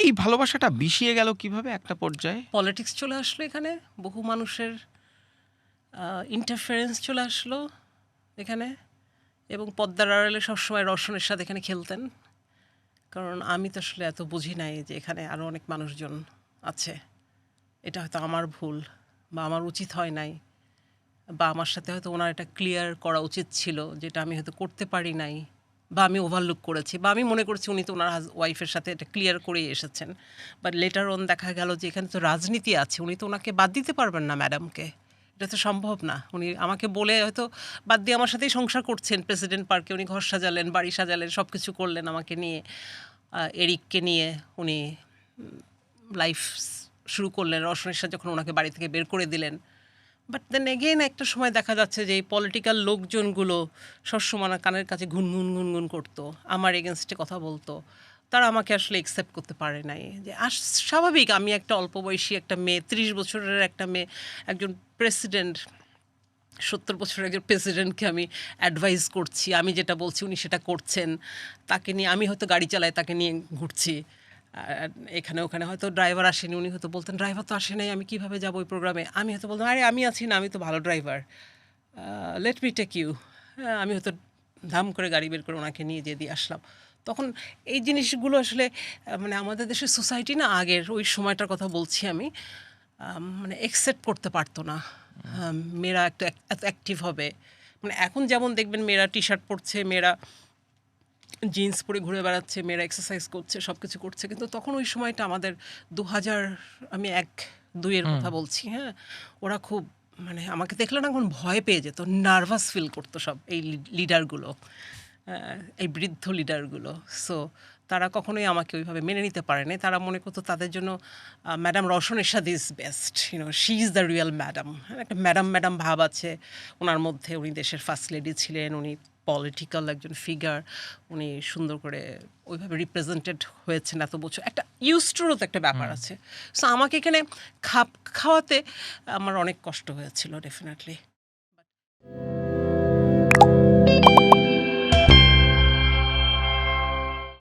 এই ভালোবাসাটা বিষিয়ে গেল কিভাবে একটা পর্যায়ে? পলিটিক্স চলে আসলো এখানে, বহু মানুষের ইন্টারফারেন্স চলে আসলো এখানে, এবং পদ্মার আড়ালে সবসময় রওশনের সাথে এখানে খেলতেন। কারণ আমি তো আসলে এত বুঝি নাই যে এখানে আরও অনেক মানুষজন আছে। এটা হয়তো আমার ভুল, বা আমার উচিত হয় নাই, বা আমার সাথে হয়তো ওনার এটা ক্লিয়ার করা উচিত ছিল, যেটা আমি হয়তো করতে পারি নাই, বা আমি ওভারলুক করেছি, বা আমি মনে করছি উনি তো ওনার ওয়াইফের সাথে এটা ক্লিয়ার করেই এসেছেন। বাট লেটার অন দেখা গেল যে এখানে তো রাজনীতি আছে, উনি তো ওনাকে বাদ দিতে পারবেন না ম্যাডামকে, এটা তো সম্ভব না। উনি আমাকে বলে হয়তো বাদ দিয়ে আমার সাথেই সংসার করছেন প্রেসিডেন্ট পার্কে, উনি ঘর সাজালেন, বাড়ি সাজালেন, সব কিছু করলেন আমাকে নিয়ে, এরিককে নিয়ে উনি লাইফ শুরু করলেন। রওশনের সাথে যখন ওনাকে বাড়ি থেকে বের করে দিলেন, বাট দেন এগেইন একটা সময় দেখা যাচ্ছে যে এই পলিটিক্যাল লোকজনগুলো সবসময় আমার কানের কাছে ঘুনঘুন ঘুনঘুন করতো, আমার এগেনস্টে কথা বলতো। তারা আমাকে আসলে একসেপ্ট করতে পারে নাই। যে স্বাভাবিক, আমি একটা অল্প বয়সী একটা মেয়ে, 30 বছরের একটা মেয়ে, একজন প্রেসিডেন্ট, 70 বছরের একজন প্রেসিডেন্টকে আমি অ্যাডভাইস করছি, আমি যেটা বলছি উনি সেটা করছেন, তাকে নিয়ে আমি হয়তো গাড়ি চালাই, তাকে নিয়ে ঘুরছি। আর এখানে ওখানে হয়তো ড্রাইভার আসেনি, উনি হয়তো বলতেন ড্রাইভার তো আসে নাই, আমি কীভাবে যাবো ওই প্রোগ্রামে। আমি হয়তো বলতাম আরে আমি আছি না, আমি তো ভালো driver, let me take you. আমি হয়তো ধাম করে গাড়ি বের করে ওনাকে নিয়ে যেয়ে দিয়ে আসলাম। তখন এই জিনিসগুলো আসলে মানে আমাদের দেশের সোসাইটি না, আগের ওই সময়টার কথা বলছি আমি, মানে একসেপ্ট করতে পারতো না মেয়েরা একটু এত অ্যাক্টিভ হবে। মানে এখন যেমন দেখবেন মেয়েরা টি শার্ট পরছে, মেয়েরা জিন্স পরে ঘুরে বেড়াচ্ছে, মেয়েরা এক্সারসাইজ করছে, সব কিছু করছে, কিন্তু তখন ওই সময়টা আমাদের 2000, আমি 1-2 কথা বলছি, হ্যাঁ, ওরা খুব মানে আমাকে দেখলে না এখন ভয় পেয়ে যেত, নার্ভাস ফিল করতো সব এই লিডারগুলো, এই বৃদ্ধ লিডারগুলো। সো তারা কখনোই আমাকে ওইভাবে মেনে নিতে পারেনি। তারা মনে করতো তাদের জন্য madam Rowshan Ershad is best, she is the real madam. একটা ম্যাডাম ম্যাডাম ভাব আছে ওনার মধ্যে। উনি দেশের ফার্স্ট লেডি ছিলেন, উনি পলিটিক্যাল একজন ফিগার, উনি সুন্দর করে ওইভাবে রিপ্রেজেন্টেড হয়েছেন এত বছর, একটা ইউস্ট্রোরও তো একটা ব্যাপার আছে। সো আমাকে এখানে খাপ খাওয়াতে আমার অনেক কষ্ট হয়েছিল ডেফিনেটলি।